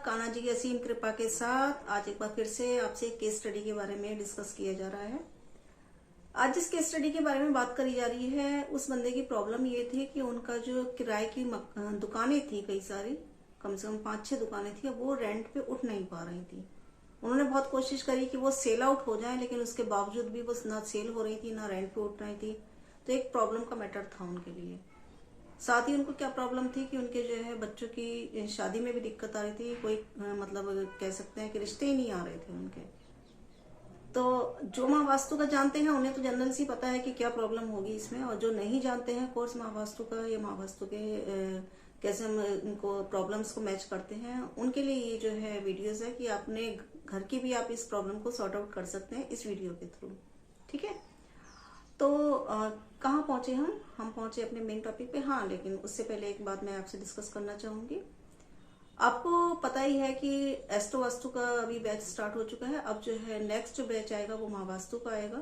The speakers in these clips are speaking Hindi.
कान्हा जी की असीम कृपा के साथ आज एक बार फिर से आपसे केस स्टडी के बारे में डिस्कस किया जा रहा है। आज जिस केस स्टडी के बारे में बात करी जा रही है उस बंदे की प्रॉब्लम ये थी कि उनका जो किराए की दुकानें थी, कई सारी, कम से कम 5-6 दुकानें थी, अब वो रेंट पे उठ नहीं पा रही थी। उन्होंने बहुत कोशिश करी कि वो सेल आउट हो जाए, लेकिन उसके बावजूद भी वो ना सेल हो रही थी ना रेंट पे उठ रही थी। तो एक प्रॉब्लम का मैटर था उनके लिए। साथ ही उनको क्या प्रॉब्लम थी कि उनके जो है बच्चों की शादी में भी दिक्कत आ रही थी। कोई मतलब कह सकते हैं कि रिश्ते ही नहीं आ रहे थे उनके। तो जो माँ वास्तु का जानते हैं उन्हें तो जनरल सी पता है कि क्या प्रॉब्लम होगी इसमें, और जो नहीं जानते हैं कोर्स माँ वास्तु का या माँ वास्तु के कैसे हम इनको प्रॉब्लम्स को मैच करते हैं, उनके लिए ये जो है वीडियोस है कि अपने घर की भी आप इस प्रॉब्लम को सॉर्ट आउट कर सकते हैं इस वीडियो के थ्रू। ठीक है, तो कहाँ पहुंचे हम पहुंचे अपने मेन टॉपिक पे। हाँ, लेकिन उससे पहले एक बात मैं आपसे डिस्कस करना चाहूंगी। आपको पता ही है कि एस्ट्रो वास्तु का अभी बैच स्टार्ट हो चुका है। अब जो है नेक्स्ट जो बैच आएगा वो महावास्तु का आएगा।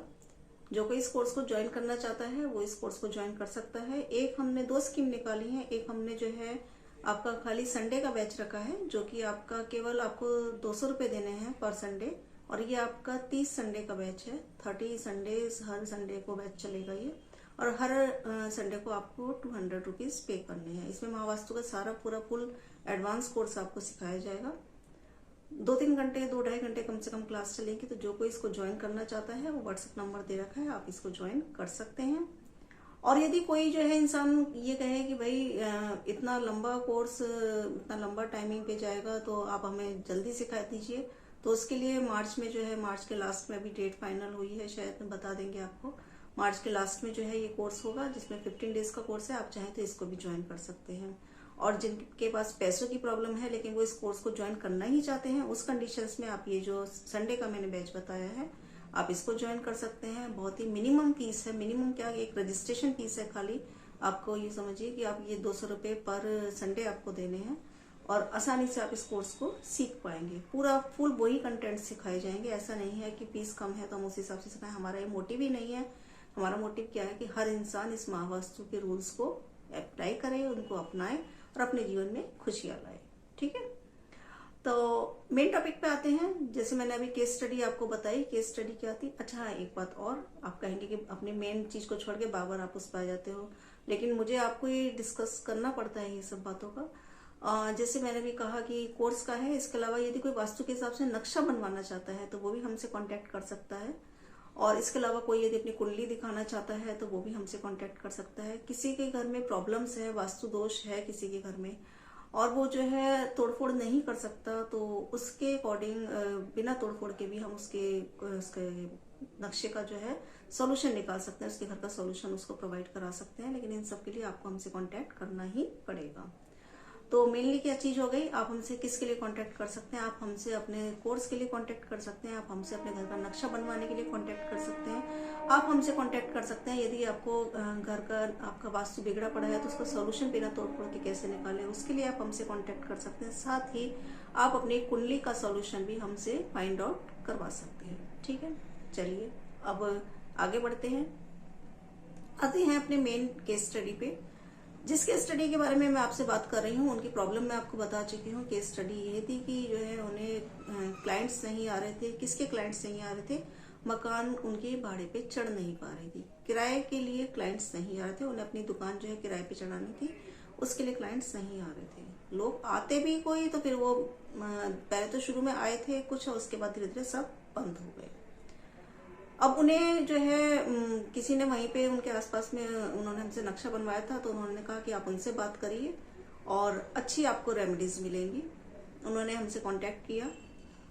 जो कोई इस कोर्स को ज्वाइन करना चाहता है वो इस कोर्स को ज्वाइन कर सकता है। एक हमने 2 स्कीम निकाली है। एक हमने जो है आपका खाली संडे का बैच रखा है, जो कि आपका केवल आपको 200 रुपये देने हैं पर संडे, और ये आपका 30 संडे का बैच है। 30 संडे, हर संडे को बैच चलेगा ये, और हर संडे को आपको 200 रुपीज पे करने हैं। इसमें महावास्तु का सारा पूरा फुल एडवांस कोर्स आपको सिखाया जाएगा। 2-3 घंटे, 2-2.5 घंटे कम से कम क्लास चलेगी। तो जो कोई इसको ज्वाइन करना चाहता है वो व्हाट्सएप नंबर दे रखा है, आप इसको ज्वाइन कर सकते हैं। और यदि कोई जो है इंसान ये कहे कि भाई इतना लंबा कोर्स, इतना लंबा टाइमिंग पे जाएगा तो आप हमें जल्दी सिखा दीजिए, तो उसके लिए मार्च में जो है, मार्च के लास्ट में अभी डेट फाइनल हुई है, शायद बता देंगे आपको। मार्च के लास्ट में जो है ये कोर्स होगा, जिसमें 15 डेज का कोर्स है। आप चाहें तो इसको भी ज्वाइन कर सकते हैं। और जिनके पास पैसों की प्रॉब्लम है लेकिन वो इस कोर्स को ज्वाइन करना ही चाहते हैं, उस कंडीशंस में आप ये जो संडे का मैंने बैच बताया है आप इसको ज्वाइन कर सकते हैं। बहुत ही मिनिमम फीस है। मिनिमम क्या, एक रजिस्ट्रेशन फीस है खाली। आपको ये समझिए कि आप ये 200 रुपये पर संडे आपको देने हैं, और आसानी से आप इस कोर्स को सीख पाएंगे। पूरा फुल वही कंटेंट सिखाए जाएंगे। ऐसा नहीं है कि फीस कम है तो हम उस हिसाब से सिखाएं। हमारा ये मोटिव ही नहीं है। हमारा मोटिव क्या है कि हर इंसान इस महावास्तु के रूल्स को अप्लाई करे, उनको अपनाए और अपने जीवन में खुशियां लाए। ठीक है, तो मेन टॉपिक पे आते हैं। जैसे मैंने अभी केस स्टडी आपको बताई, केस स्टडी क्या थी। अच्छा, एक बात और, आप कहेंगे कि अपनी मेन चीज को छोड़ के बार बार आप उस पर आ जाते हो, लेकिन मुझे आपको ये डिस्कस करना पड़ता है ये सब बातों का। जैसे मैंने भी कहा कि कोर्स का है, इसके अलावा यदि कोई वास्तु के हिसाब से नक्शा बनवाना चाहता है तो वो भी हमसे कांटेक्ट कर सकता है। और इसके अलावा कोई यदि अपनी कुंडली दिखाना चाहता है तो वो भी हमसे कांटेक्ट कर सकता है। किसी के घर में प्रॉब्लम्स है, वास्तु दोष है किसी के घर में, और वो जो है तोड़फोड़ नहीं कर सकता, तो उसके अकॉर्डिंग बिना तोड़फोड़ के भी हम उसके नक्शे का जो है सॉल्यूशन निकाल सकते हैं, उसके घर का सॉल्यूशन उसको प्रोवाइड करा सकते हैं। लेकिन इन सब के लिए आपको हमसे कांटेक्ट करना ही पड़ेगा। तो मेनली क्या चीज हो गई, आप हमसे किसके लिए कांटेक्ट कर सकते हैं, आप हमसे अपने कोर्स के लिए कांटेक्ट कर सकते हैं, आप हमसे अपने घर का नक्शा बनवाने के लिए कांटेक्ट कर सकते हैं, आप हमसे कांटेक्ट कर सकते हैं यदि आपको घर का आपका वास्तु बिगड़ा पड़ा है तो उसका सॉल्यूशन बिना तोड़ के कैसे निकालें, उसके लिए आप हमसे कांटेक्ट कर सकते हैं। साथ ही आप अपनी कुंडली का सॉल्यूशन भी हमसे फाइंड आउट करवा सकते हैं। ठीक है, चलिए अब आगे बढ़ते हैं, आते हैं अपने मेन केस स्टडी पे। जिस केस स्टडी के बारे में मैं आपसे बात कर रही हूँ उनकी प्रॉब्लम मैं आपको बता चुकी हूँ। केस स्टडी ये थी कि जो है उन्हें क्लाइंट्स नहीं आ रहे थे। किसके क्लाइंट्स नहीं आ रहे थे, मकान उनके भाड़े पे चढ़ नहीं पा रही थी। किराए के लिए क्लाइंट्स नहीं आ रहे थे, उन्हें अपनी दुकान जो है किराए पे चढ़ानी थी, उसके लिए क्लाइंट्स नहीं आ रहे थे। लोग आते भी कोई तो फिर वो पहले तो शुरू में आए थे कुछ, और उसके बाद धीरे धीरे सब बंद हो गए। अब उन्हें जो है किसी ने वहीं पे उनके आसपास में उन्होंने हमसे नक्शा बनवाया था, तो उन्होंने कहा कि आप उनसे बात करिए और अच्छी आपको रेमेडीज मिलेंगी। उन्होंने हमसे कांटेक्ट किया,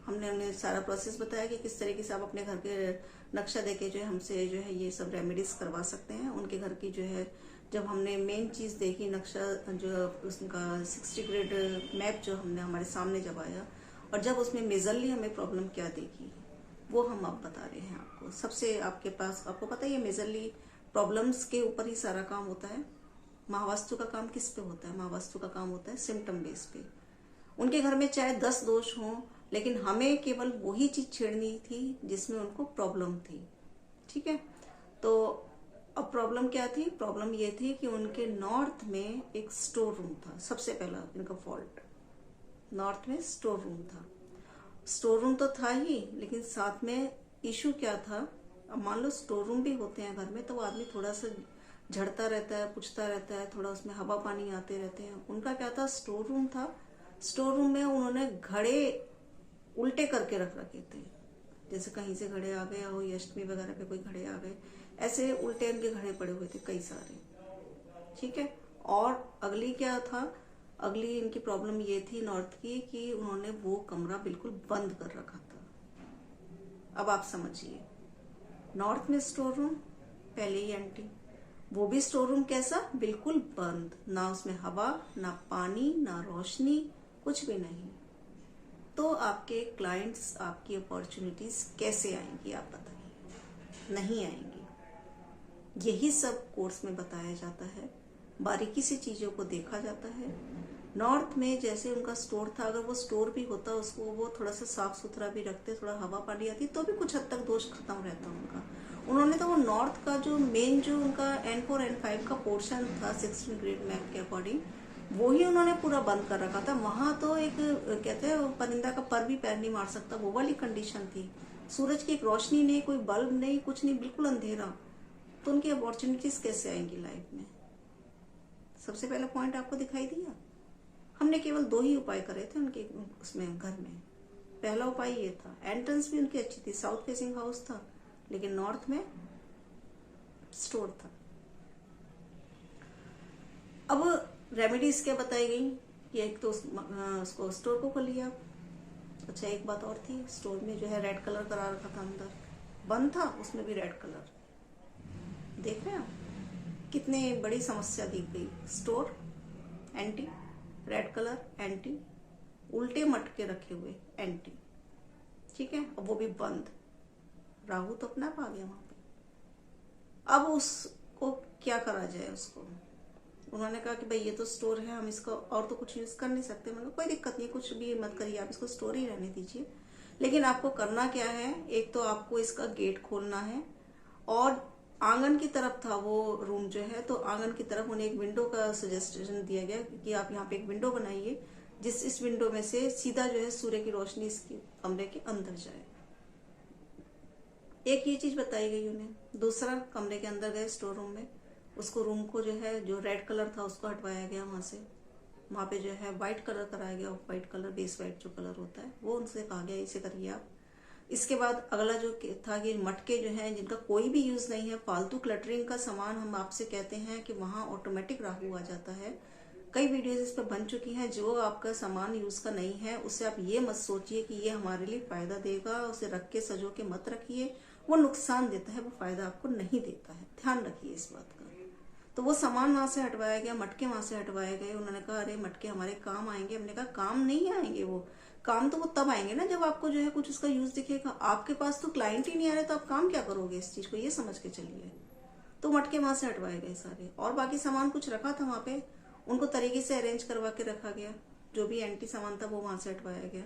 हमने उन्हें सारा प्रोसेस बताया कि किस तरीके से आप अपने घर के नक्शा देके जो है हमसे जो है ये सब रेमेडीज करवा सकते हैं। उनके घर की जो है जब हमने मेन चीज देखी, नक्शा जो उसका 60 ग्रेड मैप जो हमने हमारे सामने जब आया, और जब उसमें मेजरली हमें प्रॉब्लम क्या देखी वो हम अब बता रहे हैं आपको। सबसे आपके पास, आपको पता ही है मेजरली प्रॉब्लम्स के ऊपर ही सारा काम होता है। महावास्तु का काम किस पे होता है, महावास्तु का काम होता है सिम्टम बेस पे। उनके घर में चाहे 10 दोष हों, लेकिन हमें केवल वही चीज छेड़नी थी जिसमें उनको प्रॉब्लम थी। ठीक है, तो अब प्रॉब्लम क्या थी, प्रॉब्लम ये थी कि उनके नॉर्थ में एक स्टोर रूम था। सबसे पहला इनका फॉल्ट नॉर्थ में स्टोर रूम था। स्टोर रूम तो था ही, लेकिन साथ में इशू क्या था, अब मान लो स्टोर रूम भी होते हैं घर में, तो वो आदमी थोड़ा सा झड़ता रहता है, पूछता रहता है, थोड़ा उसमें हवा पानी आते रहते हैं। उनका क्या था, स्टोर रूम था। स्टोर रूम में उन्होंने घड़े उल्टे करके रख रखे थे, जैसे कहीं से घड़े आ गए हो, अष्टमी वगैरह पे कोई घड़े आ गए, ऐसे उल्टे उनके घड़े पड़े हुए थे कई सारे। ठीक है। और अगली क्या था, अगली इनकी प्रॉब्लम ये थी नॉर्थ की कि उन्होंने वो कमरा बिल्कुल बंद कर रखा था। अब आप समझिए, नॉर्थ में स्टोर रूम पहले ही एंटी, वो भी स्टोर रूम कैसा, बिल्कुल बंद, ना उसमें हवा, ना पानी, ना रोशनी, कुछ भी नहीं। तो आपके क्लाइंट्स, आपकी अपॉर्चुनिटीज कैसे आएंगी, आप बताइए। नहीं आएंगी। यही सब कोर्स में बताया जाता है, बारीकी से चीजों को देखा जाता है। नॉर्थ में जैसे उनका स्टोर था, अगर वो स्टोर भी होता उसको वो थोड़ा सा साफ सुथरा भी रखते, थोड़ा हवा पानी आती, तो भी कुछ हद तक दोष खत्म रहता उनका। उन्होंने तो वो नॉर्थ का जो मेन जो उनका N4 N5 का पोर्शन था 16 ग्रेड मैप के अकॉर्डिंग, वो ही उन्होंने पूरा बंद कर रखा था। वहां तो एक कहते हैं परिंदा का पर भी पैर नहीं मार सकता, वो वाली कंडीशन थी। सूरज की एक रोशनी नहीं, कोई बल्ब नहीं, कुछ नहीं, बिल्कुल अंधेरा। तो उनकी अपॉर्चुनिटीज कैसे आएंगी लाइफ में? सबसे पहला पॉइंट आपको दिखाई दिया। हमने केवल 2 ही उपाय करे थे उनके उसमें घर में। पहला उपाय ये था, एंट्रेंस भी उनकी अच्छी थी, साउथ फेसिंग हाउस था, लेकिन नॉर्थ में स्टोर था। अब रेमेडीज क्या बताई गई कि एक तो उसको स्टोर को खोलिए आप। अच्छा, एक बात और थी, स्टोर में जो है रेड कलर करा रखा था, अंदर बंद था, उसमें भी रेड कलर। देख रहे हैं आप कितने बड़ी समस्या दी गई। Store anti, red colour anti, उल्टे मटके रखे हुए एंटी। ठीक है, अब वो भी बंद। राहु तो अपना आ गया वहां पे। अब उसको क्या करा जाए उसको? उन्होंने कहा कि भाई ये तो स्टोर है, हम इसको और तो कुछ यूज कर नहीं सकते। मतलब कोई दिक्कत नहीं, कुछ भी मत करिए, आप इसको स्टोर ही रहने दीजिए। लेकिन आपको करना क्या है, एक तो आपको इसका गेट खोलना है, और आंगन की तरफ था वो रूम जो है, तो आंगन की तरफ उन्हें एक विंडो का सजेशन दिया गया कि आप यहाँ पे एक विंडो बनाइए, इस विंडो में से सीधा जो है सूर्य की रोशनी इसकी कमरे के अंदर जाए। एक ये चीज बताई गई उन्हें। दूसरा, कमरे के अंदर गए स्टोर रूम में, उसको रूम को जो है, जो रेड कलर था उसको हटवाया गया वहां से, वहां पे जो है व्हाइट कलर कराया गया, व्हाइट कलर, बेस व्हाइट जो कलर होता है, वो उनसे कहा गया इसे करिए आप। इसके बाद अगला जो था कि मटके जो हैं जिनका कोई भी यूज नहीं है, फालतू क्लटरिंग का सामान, हम आपसे कहते हैं कि वहां ऑटोमेटिक राहु आ जाता है। कई वीडियोस इस पर बन चुकी हैं। जो आपका सामान यूज का नहीं है उससे आप ये मत सोचिए कि ये हमारे लिए फायदा देगा, उसे रख के सजो के मत रखिए, वो नुकसान देता है, वो फायदा आपको नहीं देता है, ध्यान रखिए इस बात का। तो वो सामान वहां से हटवाया गया, मटके वहां से हटवाए गए। उन्होंने कहा अरे मटके हमारे काम आएंगे। हमने कहा काम नहीं आएंगे, वो काम तो वो तब आएंगे ना जब आपको जो है कुछ उसका यूज दिखेगा। आपके पास तो क्लाइंट ही नहीं आ रहे, तो आप काम क्या करोगे इस चीज को, ये समझ के चलिए। तो मटके वहां से हटवाए गए सारे, और बाकी सामान कुछ रखा था वहां पे, उनको तरीके से अरेंज करवा के रखा गया। जो भी एंटी सामान था वो वहां से हटवाया गया।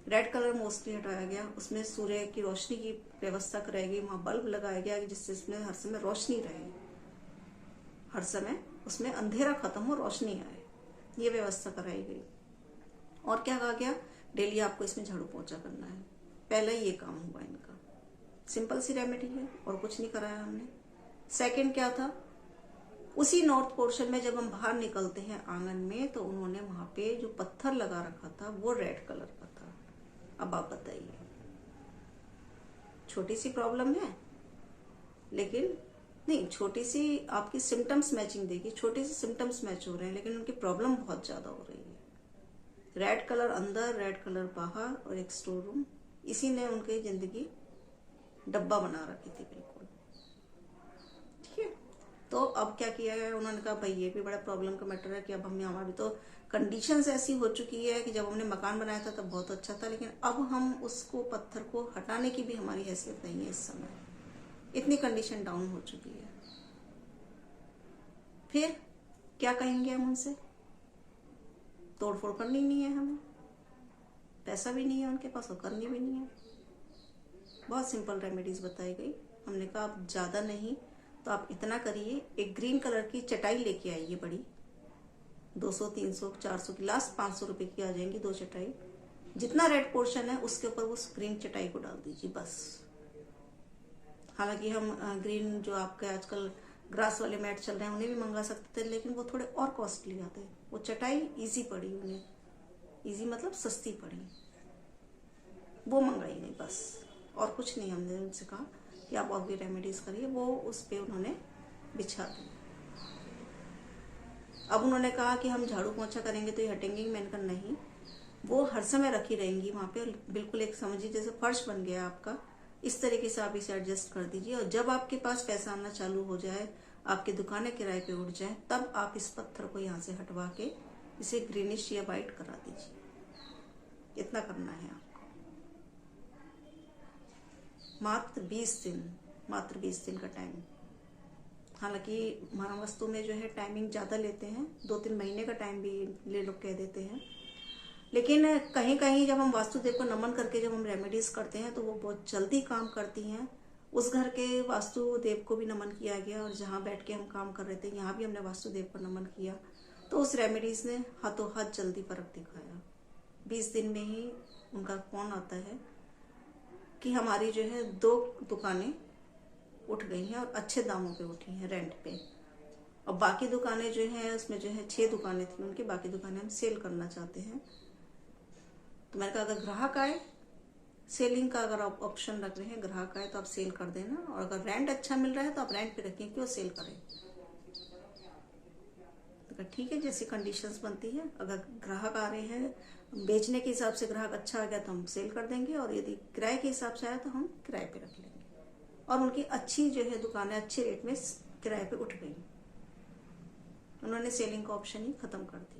रेड कलर मोस्टली हटाया गया, उसमें सूर्य की रोशनी की व्यवस्था कराई गई, वहां बल्ब लगाया गया जिससे इसमें हर समय रोशनी रहे, हर समय उसमें अंधेरा खत्म हो, रोशनी आए, ये व्यवस्था कराई गई। और क्या कहा गया, डेली आपको इसमें झाड़ू पोंछा करना है। पहला ये काम हुआ इनका, सिंपल सी रेमेडी है और कुछ नहीं कराया हमने। सेकंड क्या था, उसी नॉर्थ पोर्शन में जब हम बाहर निकलते हैं आंगन में, तो उन्होंने वहां पे जो पत्थर लगा रखा था वो रेड कलर का था। अब आप बताइए, छोटी सी प्रॉब्लम है, लेकिन नहीं, छोटी सी आपकी सिम्टम्स मैचिंग देगी, छोटे से सिम्टम्स मैच हो रहे हैं, लेकिन उनकी प्रॉब्लम बहुत ज्यादा हो रही है। रेड कलर अंदर, रेड कलर बाहर, और एक स्टोर रूम, इसी ने उनकी जिंदगी डब्बा बना रखी थी बिल्कुल। ठीक है, तो अब क्या किया है, उन्होंने कहा भाई ये भी बड़ा प्रॉब्लम का मैटर है कि अब हम, हमारी तो कंडीशंस ऐसी हो चुकी है कि जब हमने मकान बनाया था तब बहुत अच्छा था, लेकिन अब हम उसको, पत्थर को हटाने की भी हमारी हैसियत नहीं है इस समय, इतनी कंडीशन डाउन हो चुकी है। फिर क्या कहेंगे हम उनसे, तोड़फोड़ करनी नहीं है हमें, पैसा भी नहीं है उनके पास और करनी भी नहीं है। बहुत सिंपल रेमेडीज बताई गई। हमने कहा आप ज्यादा नहीं तो आप इतना करिए, एक ग्रीन कलर की चटाई लेके आइए बड़ी, 200, 300, 400 की, लास्ट 500 रुपए की आ जाएंगी 2 चटाई। जितना रेड पोर्शन है उसके ऊपर वो ग्रीन चटाई को डाल दीजिए बस। हालांकि हम ग्रीन जो आपके आजकल ग्रास वाले मैट चल रहे हैं उन्हें भी मंगा सकते थे, लेकिन वो थोड़े और कॉस्टली आते हैं। वो चटाई इजी पड़ी उन्हें, इजी मतलब सस्ती पड़ी, वो मंगाई नहीं बस। और कुछ नहीं हमने उनसे कहा कि आप और भी रेमेडीज करिए, वो उस पे उन्होंने बिछा दी। अब उन्होंने कहा कि हम झाड़ू पोंछा करेंगे तो ये हटेंगे। मैंने कहा नहीं, वो हर समय रखी रहेंगी वहां पे, बिल्कुल एक समझिए जैसे फर्श बन गया आपका, इस तरीके से आप इसे एडजस्ट कर दीजिए। और जब आपके पास पैसा आना चालू हो जाए, आपकी दुकानें किराए पे उठ जाए, तब आप इस पत्थर को यहाँ से हटवा के इसे ग्रीनिश या वाइट करा दीजिए। इतना करना है आपको। मात्र 20 दिन, मात्र 20 दिन का टाइम। हालांकि महावास्तु में जो है टाइमिंग ज्यादा लेते हैं, 2-3 महीने का टाइम भी ले लोग कह देते हैं। लेकिन कहीं कहीं जब हम वास्तुदेव को नमन करके जब हम रेमेडीज करते हैं तो वो बहुत जल्दी काम करती हैं। उस घर के वास्तुदेव को भी नमन किया गया, और जहाँ बैठ के हम काम कर रहे थे यहाँ भी हमने वास्तुदेव को नमन किया, तो उस रेमेडीज ने हाथों हाथ जल्दी फर्क दिखाया। 20 दिन में ही उनका फोन आता है कि हमारी जो है 2 दुकानें उठ गई हैं, और अच्छे दामों पे उठी हैं, रेंट पे। और बाकी दुकानें जो हैं उसमें जो है 6 दुकानें थी उनकी, बाकी दुकानें हम सेल करना चाहते हैं। तो मैंने कहा अगर ग्राहक आए, सेलिंग का अगर आप ऑप्शन रख रहे हैं, ग्राहक आए तो आप सेल कर देना, और अगर रेंट अच्छा मिल रहा है तो आप रेंट पे रखिए, क्यों सेल करें। तो ठीक है, जैसी कंडीशंस बनती है। अगर ग्राहक आ रहे हैं, बेचने के हिसाब से ग्राहक अच्छा आ गया तो हम सेल कर देंगे, और यदि किराए के हिसाब से आया तो हम किराए पे रख लेंगे। और उनकी अच्छी जो है दुकानें अच्छे रेट में किराए पे उठ गई, उन्होंने सेलिंग का ऑप्शन ही खत्म कर दिया।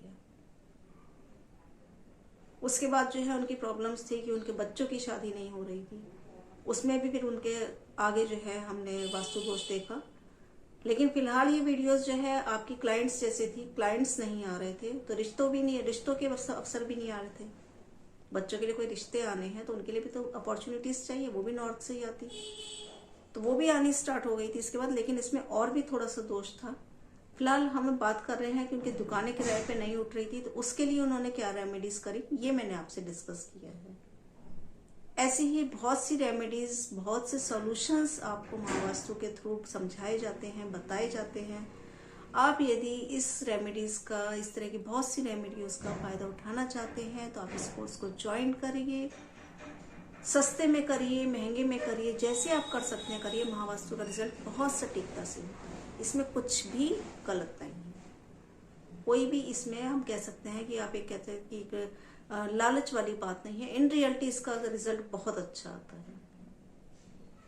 उसके बाद जो है उनकी प्रॉब्लम्स थी कि उनके बच्चों की शादी नहीं हो रही थी, उसमें भी फिर उनके आगे जो है हमने वास्तु दोष देखा। लेकिन फिलहाल ये वीडियोस जो है आपकी क्लाइंट्स जैसे थी, क्लाइंट्स नहीं आ रहे थे, तो रिश्तों के अवसर भी नहीं आ रहे थे। बच्चों के लिए कोई रिश्ते आने हैं तो उनके लिए भी तो अपॉर्चुनिटीज चाहिए, वो भी नॉर्थ से ही आती, तो वो भी आनी स्टार्ट हो गई थी इसके बाद। लेकिन इसमें और भी थोड़ा सा दोष था। फिलहाल हम बात कर रहे हैं कि उनकी दुकानें किराए पे नहीं उठ रही थी, तो उसके लिए उन्होंने क्या रेमेडीज करी, ये मैंने आपसे डिस्कस किया है। ऐसी ही बहुत सी रेमेडीज, बहुत से सॉल्यूशंस आपको महावास्तु के थ्रू समझाए जाते हैं, बताए जाते हैं। आप यदि इस रेमेडीज का, इस तरह की बहुत सी रेमेडीज का फायदा उठाना चाहते हैं तो आप इस कोर्स को ज्वाइन करिए। सस्ते में करिए, महंगे में करिए, जैसे आप कर सकते हैं करिए। महावास्तु का रिजल्ट बहुत सटीकता से होता है, इसमें कुछ भी गलत नहीं है। कोई भी इसमें हम कह सकते हैं कि आप एक कहते हैं कि लालच वाली बात नहीं है। इन रियलिटी इसका रिजल्ट बहुत अच्छा आता है।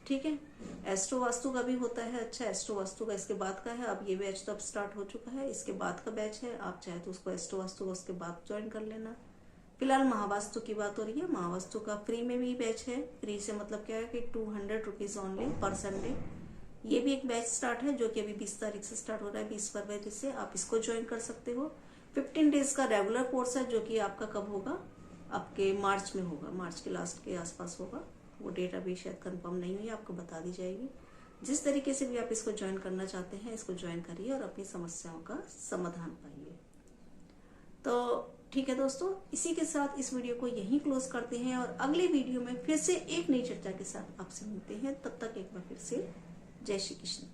ठीक है, एस्ट्रो वास्तु का भी होता है अच्छा, एस्ट्रो वास्तु का इसके बाद का है। अब ये बैच तो अब स्टार्ट हो चुका है, इसके बाद का बैच है। आप चाहे तो उसको एस्ट्रो वास्तु का उसके बाद ज्वाइन कर लेना। फिलहाल महावास्तु की बात हो रही है। महावास्तु का फ्री में भी बैच है। फ्री से मतलब क्या है कि 200 रुपीज ओनली पर संडे। ये भी एक बैच स्टार्ट है जो कि अभी 20 तारीख से स्टार्ट हो रहा है, 20 फरवरी से। आप इसको ज्वाइन कर सकते हो। 15 डेज का रेगुलर कोर्स है जो कि आपका कब होगा, आपके मार्च में होगा, मार्च के लास्ट के आसपास होगा। वो डेट अभी शायद कंफर्म नहीं हुई, आपको बता दी जाएगी। जिस तरीके से भी आप इसको ज्वाइन करना चाहते हैं इसको ज्वाइन करिए और अपनी समस्याओं का समाधान पाइए। तो ठीक है दोस्तों, इसी के साथ इस वीडियो को यहीं क्लोज करते हैं, और अगले वीडियो में फिर से एक नई चर्चा के साथ आपसे मिलते हैं। तब तक एक बार फिर से जय श्री कृष्ण।